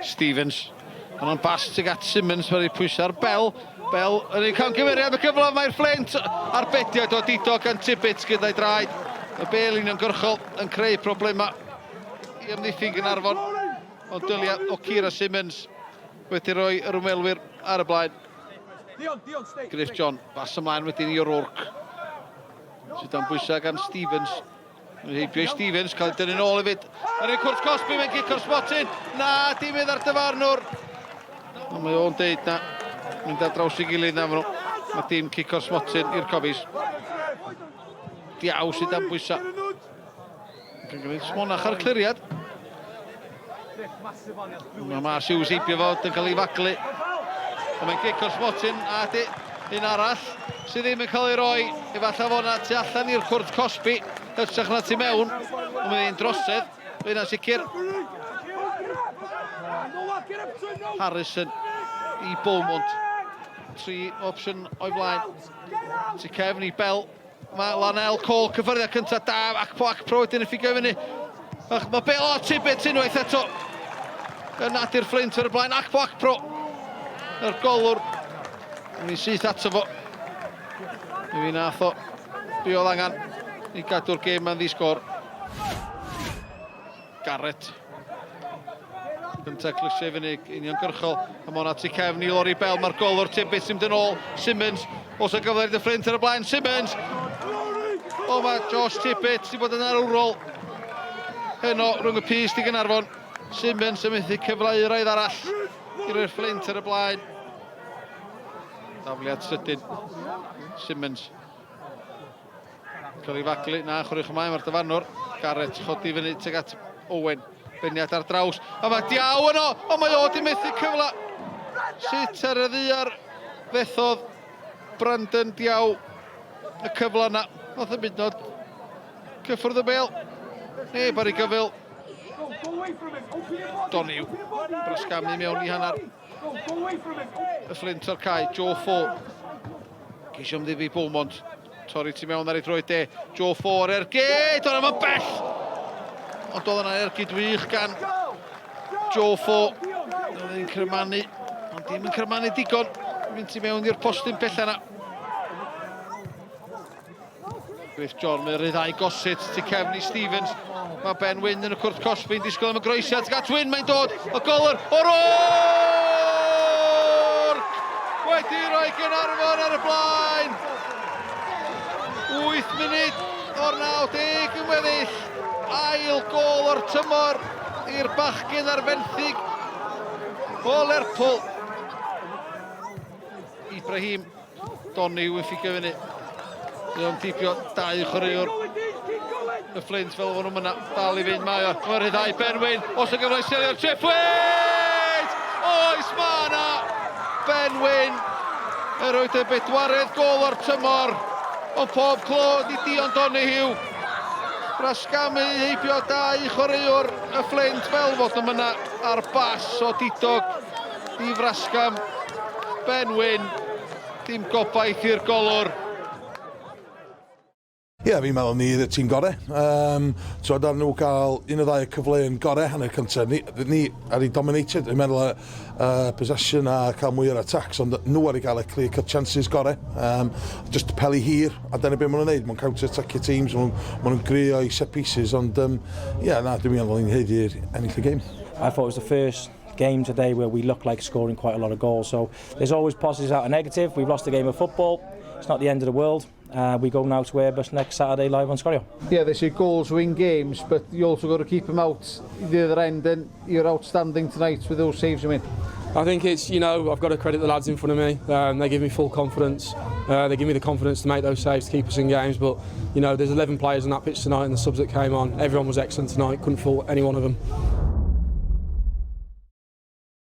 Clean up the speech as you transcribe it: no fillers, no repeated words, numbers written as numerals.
Stevens. Ond o'n bas tuag at Simmons wedi pwysau'r Bell. Bell yn ei cael gymeriad y cyfle, mae'r Fflint arbediad o Didog gan Tibbets gyda'i draed. Y Bell uniongyrchol yn creu problemau i ymddiffyn Caernarfon. Ond dyliau o Ciara Simmons wedi rhoi yr ymwelwyr ar y blaen. Griff John, bas ymlaen wedyn i O'Rourke. Sydd am bwysau gan Stevens. Heibio i Stevens, cael ei dynnu'n ôl hefyd. Yn ei cwrs Cosby, mae'n gic o'r smotin. Na, dim idd ar dyfarnwr. Ond mae o'n deud na. Mynd ar draws i gilydd na fy nhw. Mae dim cic o'r smotin i'r cofis. Diaw sydd am bwysau. Yn gwneud smonach ar y cliriad. Mae Mas Hughes heibio fod yn cael ei faglu. Ond mae'n gic o'r smotin a un arall sydd ddim yn cael ei roi. Efallai fod tu allan i'r cwrs Cosby. Hytrach na tu mewn, ond mae'n drosedd, fe'n sicr. Harrison i Beaumont. 3 opsiwn o'i flaen. Tu cefn i Bell. Mae Lanel Cole cyffyrddiad cyntaf da, Acpo wedyn y ffigio fyny. Mae Bell o Tibbets unwaith eto. Nadir Fflint ar y blaen, Acpo. Yr golwr. Mi'n syth ato fo. Mi nath o, be oedd angen i gadw'r gêm yn ddisgor. Garrett. Gynta clysau fyny, uniongyrchol. A mae hwnna tu cefn i Lori Bell, mae'r golwr Tibbets yn dyn ôl. Simmons, os y gyfleir y Fflint ar y blaen. Simmons! O, mae Josh Tibbets wedi bod yn arwrol. Heno, rhwng y pys di Caernarfon. Simmons yn methu cyfleu raidd arall i'r Fflint ar y blaen. Dafliad sydyn. Simmons. Cael ei faglu, na, chwrwch ymlaen mae'r dyfarnwr. Garrett chodi fyny tuag at Owen. Beniad ar draws. A mae Diaw yno, ond mae o di methu cyfle. Sut ar y ddiar fethodd Brandon Diaw y cyfle yna. Oedd y bydnod cyffwrdd y Bell. Neb ar ei gyfil. Doniw. Brysgamu mewn i hanner. Y Fflint o'r cae, Joe Fo. Geisio ymddifi Beaumont. Torri tu mewn ar ei droed de. Joe Fo ar ergyd, ond yma'n bell. Ond oedd yna ergyd wych gan Joe Fo. Oedd yn crymanu, ond dim yn crymanu digon. Mynd tu mewn i'r postyn bell yna. Griff John, mae'n ryddau gosit tu cefn i Stevens. Mae Ben Wyn yn y cwrt Cosby'n disgwyl am y groesiad. Gat Wyn, mae'n dod. Y golwr, O'Rourke! Wedi rhoi Caernarfon ar y blaen. 8 munud o'r 90 yn weddill. Ail gol o'r tymor i'r bachgyn ar fenthyg o Lerpwl. Ibrahim Doniw yn ffigio fyny. Mae'n tipio 2 chwaraewr. Y Fflint fel o'n nhw'n dal i fynd mae o. Mae'n rhyddau Ben Wyn. Os y gyfle selio'r Fflint! Oes ma' na! Ben Wyn. Yn rhoi y 4edd gol o'r tymor. Ond pob clod i Dion Donoghue. Brasgamu heibio 2 chwaraewr y Fflint fel fod nhw'n ar bas o Didog i Frasgam. Ben Wyn. Dim gobaith i'r golwr. Ie, fi'n meddwl ni y tîm gorau. So, dar nhw cael 1 o 2 cyfle yn gorau hanner cyntaf. Ni ar ei dominated, yn meddwl possession a cael mwy o'r attacks, ond nhw ar ei gael y clear cut chances gorau. Just peli hir, a dyna beth maen nhw'n neud. Mae'n counter-attack teams, maen nhw'n greu i set pieces, ond na, dwi'n meddwl ni'n heiddi'r ennill y game. I thought it was the first game today where we looked like scoring quite a lot of goals, so there's always positives out of negative. We've lost a game of football, it's not the end of the world. We go now to Airbus next Saturday live on Scorio. Yeah, they say goals win games, but you also got to keep them out the other end, and you're outstanding tonight with those saves you made. I think it's, I've got to credit the lads in front of me. They give me full confidence. They give me the confidence to make those saves to keep us in games, but, there's 11 players on that pitch tonight and the subs that came on. Everyone was excellent tonight, couldn't fault any one of them.